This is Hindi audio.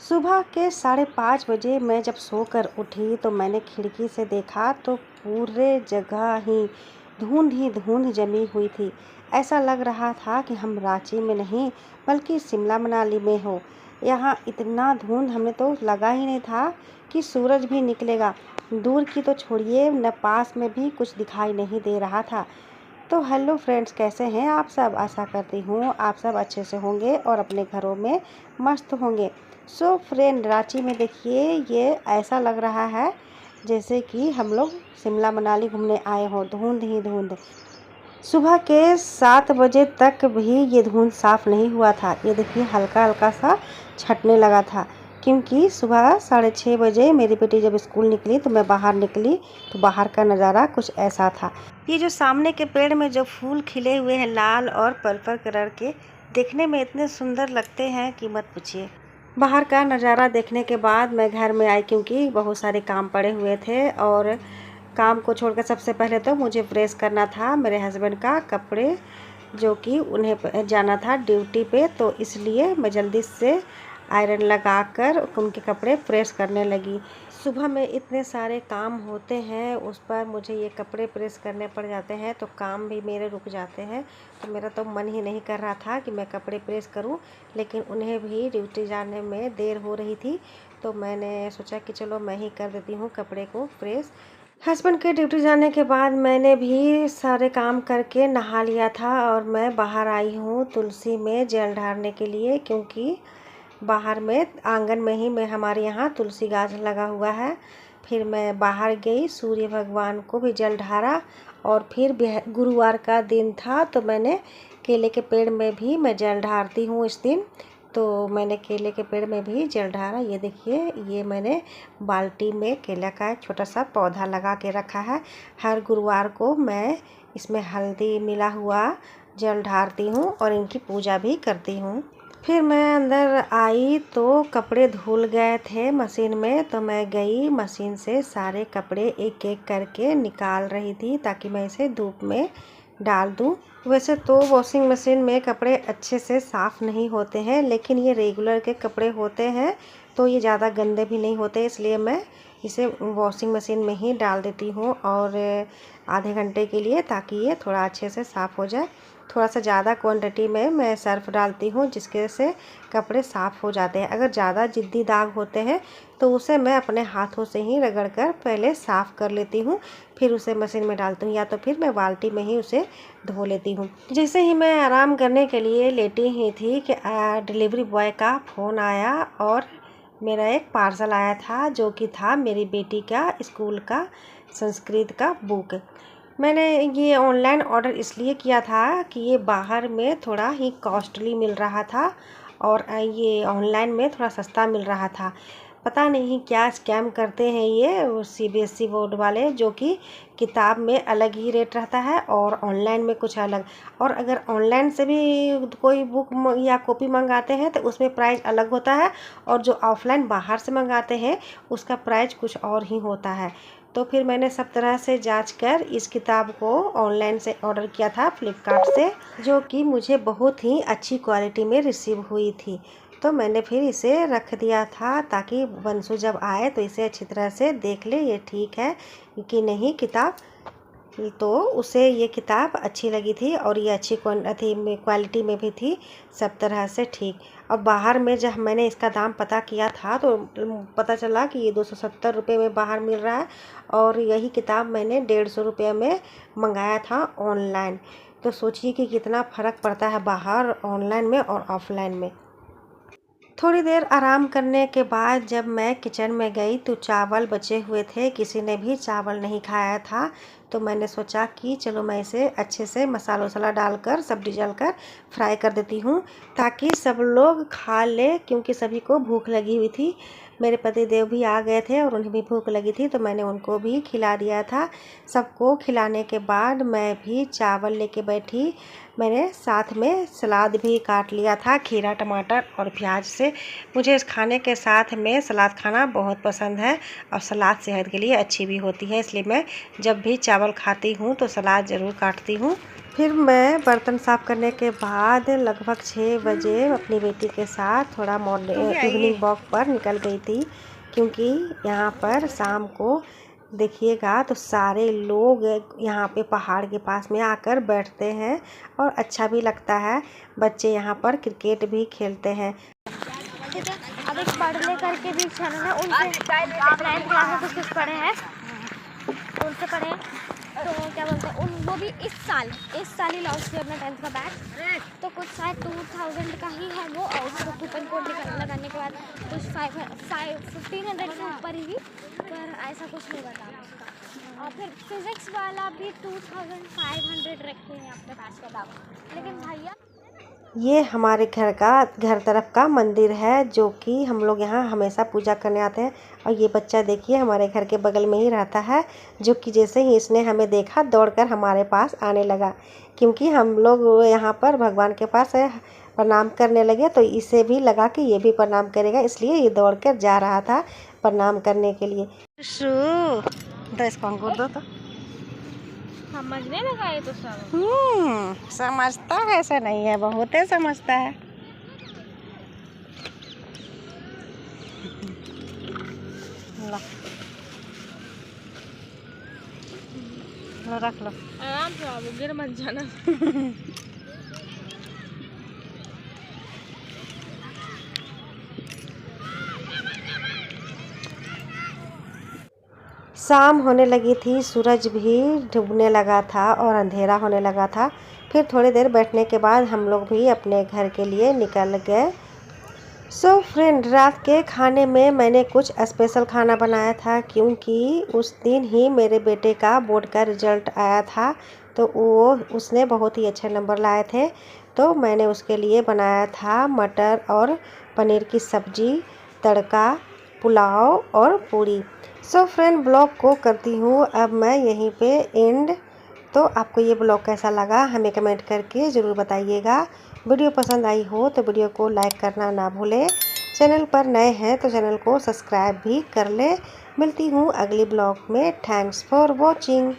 सुबह के 5:30 बजे मैं जब सोकर उठी तो मैंने खिड़की से देखा तो पूरे जगह ही धुंध जमी हुई थी। ऐसा लग रहा था कि हम रांची में नहीं बल्कि शिमला मनाली में हो। यहाँ इतना धुंध हमें तो लगा ही नहीं था कि सूरज भी निकलेगा। दूर की तो छोड़िए, न पास में भी कुछ दिखाई नहीं दे रहा था। तो हेलो फ्रेंड्स, कैसे हैं आप सब। आशा करती हूँ आप सब अच्छे से होंगे और अपने घरों में मस्त होंगे। सो फ्रेंड, रांची में देखिए ये ऐसा लग रहा है जैसे कि हम लोग शिमला मनाली घूमने आए हों। धुंध ही धुंध। सुबह के 7 बजे तक भी ये धुंध साफ नहीं हुआ था। ये देखिए हल्का हल्का सा छटने लगा था, क्योंकि सुबह 6:30 बजे मेरी बेटी जब स्कूल निकली तो मैं बाहर निकली तो बाहर का नज़ारा कुछ ऐसा था। ये जो सामने के पेड़ में जो फूल खिले हुए हैं लाल और पर्पल कलर के, देखने में इतने सुंदर लगते हैं कि मत पूछिए। बाहर का नज़ारा देखने के बाद मैं घर में आई, क्योंकि बहुत सारे काम पड़े हुए थे और काम को छोड़कर सबसे पहले तो मुझे प्रेस करना था मेरे हस्बैंड का कपड़े, जो कि उन्हें जाना था ड्यूटी पे। तो इसलिए मैं जल्दी से आयरन लगाकर उनके कपड़े प्रेस करने लगी। सुबह में इतने सारे काम होते हैं, उस पर मुझे ये कपड़े प्रेस करने पड़ जाते हैं तो काम भी मेरे रुक जाते हैं। तो मेरा तो मन ही नहीं कर रहा था कि मैं कपड़े प्रेस करूं, लेकिन उन्हें भी ड्यूटी जाने में देर हो रही थी तो मैंने सोचा कि चलो मैं ही कर देती हूँ कपड़े को प्रेस। हस्बैंड के ड्यूटी जाने के बाद मैंने भी सारे काम करके नहा लिया था और मैं बाहर आई हूँ तुलसी में जल ढारने के लिए, क्योंकि बाहर में आंगन में ही मैं हमारे यहाँ तुलसी गाछ लगा हुआ है। फिर मैं बाहर गई, सूर्य भगवान को भी जल ढारा और फिर गुरुवार का दिन था तो मैंने केले के पेड़ में भी मैं जल ढारती हूँ इस दिन। तो मैंने केले के पेड़ में भी जल ढारा। ये देखिए, ये मैंने बाल्टी में केला का एक छोटा सा पौधा लगा के रखा है। हर गुरुवार को मैं इसमें हल्दी मिला हुआ जल ढारती हूँ और इनकी पूजा भी करती हूँ। फिर मैं अंदर आई तो कपड़े धुल गए थे मशीन में, तो मैं गई मशीन से सारे कपड़े एक एक करके निकाल रही थी ताकि मैं इसे धूप में डाल दूं। वैसे तो वॉशिंग मशीन में कपड़े अच्छे से साफ़ नहीं होते हैं, लेकिन ये रेगुलर के कपड़े होते हैं तो ये ज़्यादा गंदे भी नहीं होते, इसलिए मैं इसे वॉशिंग मशीन में ही डाल देती हूँ और आधे घंटे के लिए, ताकि ये थोड़ा अच्छे से साफ़ हो जाए। थोड़ा सा ज़्यादा क्वांटिटी में मैं सर्फ डालती हूँ, जिसके से कपड़े साफ़ हो जाते हैं। अगर ज़्यादा जिद्दी दाग होते हैं तो उसे मैं अपने हाथों से ही रगड़ कर पहले साफ़ कर लेती हूँ, फिर उसे मशीन में डालती हूँ, या तो फिर मैं बाल्टी में ही उसे धो लेती हूँ। जैसे ही मैं आराम करने के लिए लेटी ही थी कि डिलीवरी बॉय का फ़ोन आया और मेरा एक पार्सल आया था, जो कि था मेरी बेटी का स्कूल का संस्कृत का बुक। मैंने ये ऑनलाइन ऑर्डर इसलिए किया था कि ये बाहर में थोड़ा ही कॉस्टली मिल रहा था और ये ऑनलाइन में थोड़ा सस्ता मिल रहा था। पता नहीं क्या स्कैम करते हैं ये सीबीएसई बोर्ड वाले, जो कि किताब में अलग ही रेट रहता है और ऑनलाइन में कुछ अलग। और अगर ऑनलाइन से भी कोई बुक या कॉपी मंगाते हैं तो उसमें प्राइस अलग होता है, और जो ऑफलाइन बाहर से मंगाते हैं उसका प्राइस कुछ और ही होता है। तो फिर मैंने सब तरह से जांच कर इस किताब को ऑनलाइन से ऑर्डर किया था फ्लिपकार्ट से, जो कि मुझे बहुत ही अच्छी क्वालिटी में रिसीव हुई थी। तो मैंने फिर इसे रख दिया था ताकि वंशु जब आए तो इसे अच्छी तरह से देख ले ये ठीक है कि नहीं किताब। तो उसे ये किताब अच्छी लगी थी और ये अच्छी क्वालिटी में भी थी, सब तरह से ठीक। और बाहर में जब मैंने इसका दाम पता किया था तो पता चला कि ये 270 रुपये में बाहर मिल रहा है, और यही किताब मैंने 150 रुपये में मंगाया था ऑनलाइन। तो सोचिए कि कितना फ़र्क पड़ता है बाहर ऑनलाइन में और ऑफलाइन में। थोड़ी देर आराम करने के बाद जब मैं किचन में गई तो चावल बचे हुए थे, किसी ने भी चावल नहीं खाया था। तो मैंने सोचा कि चलो मैं इसे अच्छे से मसाला वसाला डालकर सब्जी डालकर फ्राई कर देती हूँ, ताकि सब लोग खा ले, क्योंकि सभी को भूख लगी हुई थी। मेरे पति देव भी आ गए थे और उन्हें भी भूख लगी थी, तो मैंने उनको भी खिला दिया था। सबको खिलाने के बाद मैं भी चावल लेके बैठी। मैंने साथ में सलाद भी काट लिया था, खीरा, टमाटर और प्याज से। मुझे इस खाने के साथ में सलाद खाना बहुत पसंद है और सलाद सेहत के लिए अच्छी भी होती है, इसलिए मैं जब भी चावल खाती हूँ तो सलाद ज़रूर काटती हूँ। फिर मैं बर्तन साफ़ करने के बाद लगभग 6 बजे अपनी बेटी के साथ थोड़ा इवनिंग वॉक पर निकल गई थी, क्योंकि यहाँ पर शाम को देखिएगा तो सारे लोग यहाँ पे पहाड़ के पास में आकर बैठते हैं और अच्छा भी लगता है। बच्चे यहाँ पर क्रिकेट भी खेलते हैं। अब एक पढ़ने करके भी चैनल है, उनसे 9th क्लास में कुछ पढ़े हैं, उनसे पढ़े तो क्या बोलते हैं वो भी इस साल ही लॉन्च किया अपना 10th का बैच। तो कुछ शायद 2000 का ही है वो, और उसको कूपन कोड लगाने के बाद कुछ 1500 से ऊपर ही, पर ऐसा कुछ नहीं बता उसका। और फिर फिज़िक्स वाला भी 2500 रखे हैं अपने बैच का दाम। लेकिन भैया ये हमारे घर तरफ का मंदिर है, जो कि हम लोग यहाँ हमेशा पूजा करने आते हैं। और ये बच्चा देखिए हमारे घर के बगल में ही रहता है, जो कि जैसे ही इसने हमें देखा दौड़कर हमारे पास आने लगा, क्योंकि हम लोग यहाँ पर भगवान के पास प्रणाम करने लगे तो इसे भी लगा कि ये भी प्रणाम करेगा, इसलिए ये दौड़कर जा रहा था प्रणाम करने के लिए। तो समझने लगा ये तो सब। समझता है, ऐसा नहीं है, बहुत ही समझता है। लो रख लो, आराम से आओ, गिर मत जाना। शाम होने लगी थी, सूरज भी डूबने लगा था और अंधेरा होने लगा था। फिर थोड़ी देर बैठने के बाद हम लोग भी अपने घर के लिए निकल गए। सो फ्रेंड, रात के खाने में मैंने कुछ स्पेशल खाना बनाया था, क्योंकि उस दिन ही मेरे बेटे का बोर्ड का रिज़ल्ट आया था, तो उसने बहुत ही अच्छे नंबर लाए थे। तो मैंने उसके लिए बनाया था मटर और पनीर की सब्ज़ी, तड़का, पुलाव और पूरी। सो फ्रेंड, ब्लॉग को करती हूँ अब मैं यहीं पे एंड। तो आपको ये ब्लॉग कैसा लगा हमें कमेंट करके ज़रूर बताइएगा। वीडियो पसंद आई हो तो वीडियो को लाइक करना ना भूलें। चैनल पर नए हैं तो चैनल को सब्सक्राइब भी कर लें। मिलती हूँ अगली ब्लॉग में। Thanks for watching.